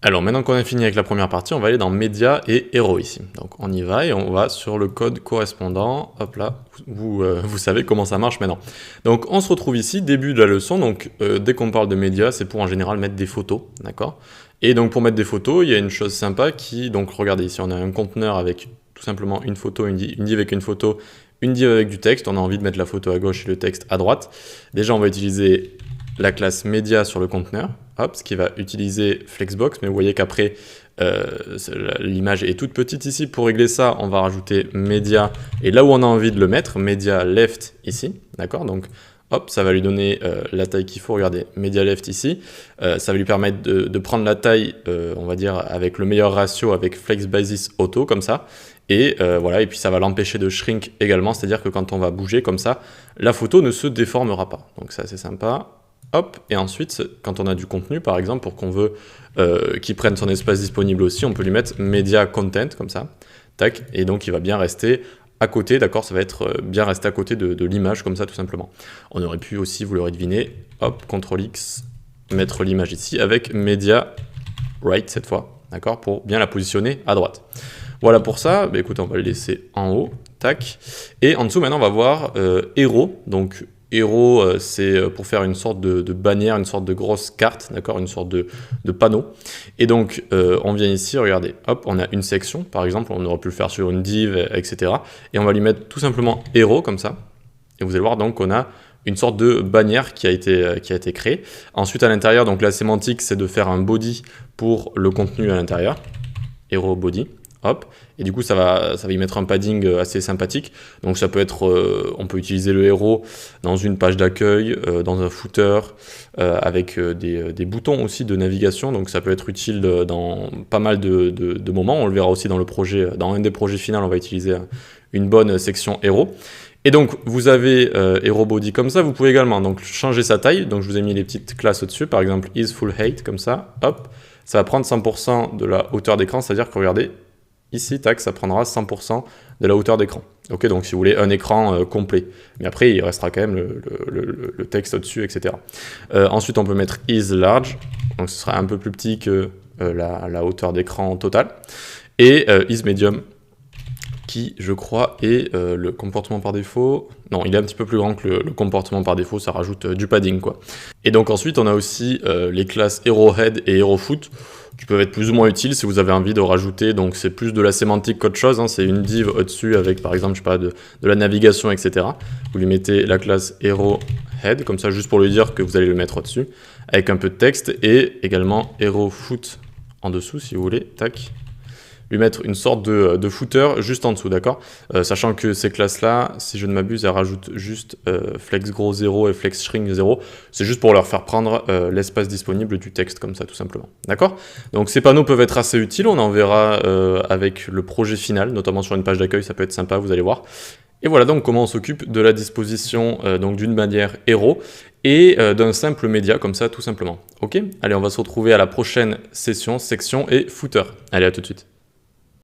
Alors maintenant qu'on a fini avec la première partie, on va aller dans Média et Héros ici. Donc on y va et on va sur le code correspondant. Hop là, vous savez comment ça marche maintenant. Donc on se retrouve ici, début de la leçon. Donc dès qu'on parle de médias, c'est pour en général mettre des photos, d'accord? Et donc pour mettre des photos, il y a une chose sympa qui, donc regardez ici, on a un conteneur avec tout simplement une photo, une div avec une photo, une div avec du texte. On a envie de mettre la photo à gauche et le texte à droite. Déjà on va utiliser la classe média sur le conteneur, hop, ce qui va utiliser Flexbox, mais vous voyez qu'après, l'image est toute petite ici. Pour régler ça, on va rajouter média, et là où on a envie de le mettre, média left ici, d'accord? Donc, hop, ça va lui donner la taille qu'il faut. Regardez, média left ici, ça va lui permettre de prendre la taille, on va dire, avec le meilleur ratio, avec FlexBasis Auto, comme ça. Et voilà, et puis ça va l'empêcher de shrink également, c'est-à-dire que quand on va bouger comme ça, la photo ne se déformera pas. Donc ça, c'est sympa. Hop, et ensuite, quand on a du contenu, par exemple, pour qu'on veut qu'il prenne son espace disponible aussi, on peut lui mettre Media Content, comme ça, tac, et donc il va bien rester à côté, d'accord, ça va être bien rester à côté de l'image, comme ça, tout simplement. On aurait pu aussi, vous l'aurez deviné, hop, CTRL-X, mettre l'image ici, avec Media Right, cette fois, d'accord, pour bien la positionner à droite. Voilà pour ça, bah, écoutez, on va le laisser en haut, tac, et en dessous, maintenant, on va voir Héros, donc Héros, c'est pour faire une sorte de bannière, une sorte de grosse carte, d'accord, une sorte de panneau. Et donc, on vient ici, regardez, hop, on a une section, par exemple, on aurait pu le faire sur une div, etc. Et on va lui mettre tout simplement Héros, comme ça. Et vous allez voir, donc, on a une sorte de bannière qui a été créée. Ensuite, à l'intérieur, donc la sémantique, c'est de faire un body pour le contenu à l'intérieur. Héros body. Hop, et du coup ça va y mettre un padding assez sympathique. Donc ça peut être, on peut utiliser le héros dans une page d'accueil, dans un footer, avec des boutons aussi de navigation. Donc ça peut être utile dans pas mal de moments. On le verra aussi dans le projet, dans un des projets finaux, on va utiliser une bonne section héros. Et donc vous avez Hero Body comme ça. Vous pouvez également donc changer sa taille. Donc je vous ai mis les petites classes au-dessus, par exemple is full height comme ça. Hop, ça va prendre 100% de la hauteur d'écran, c'est-à-dire que regardez. Ici, tac, ça prendra 100% de la hauteur d'écran. Ok, donc si vous voulez un écran complet. Mais après, il restera quand même le texte au-dessus, etc. Ensuite, on peut mettre is large. Donc ce sera un peu plus petit que la hauteur d'écran totale. Et is medium, qui, je crois, est le comportement par défaut. Non, il est un petit peu plus grand que le comportement par défaut, ça rajoute du padding, quoi. Et donc ensuite, on a aussi les classes HeroHead et HeroFoot, qui peuvent être plus ou moins utiles si vous avez envie de rajouter, donc c'est plus de la sémantique qu'autre chose, hein, c'est une div au-dessus avec par exemple, je sais pas, de la navigation, etc. Vous lui mettez la classe HeroHead, comme ça juste pour lui dire que vous allez le mettre au-dessus, avec un peu de texte, et également HeroFoot en dessous si vous voulez, tac. Lui mettre une sorte de footer juste en dessous, d'accord, sachant que ces classes-là, si je ne m'abuse, elles rajoutent juste flex gros 0 et flex shrink 0. C'est juste pour leur faire prendre l'espace disponible du texte, comme ça, tout simplement. D'accord? Donc ces panneaux peuvent être assez utiles, on en verra avec le projet final, notamment sur une page d'accueil, ça peut être sympa, vous allez voir. Et voilà donc comment on s'occupe de la disposition donc d'une bannière héros et d'un simple média, comme ça, tout simplement. Ok? Allez, on va se retrouver à la prochaine session, section et footer. Allez, à tout de suite.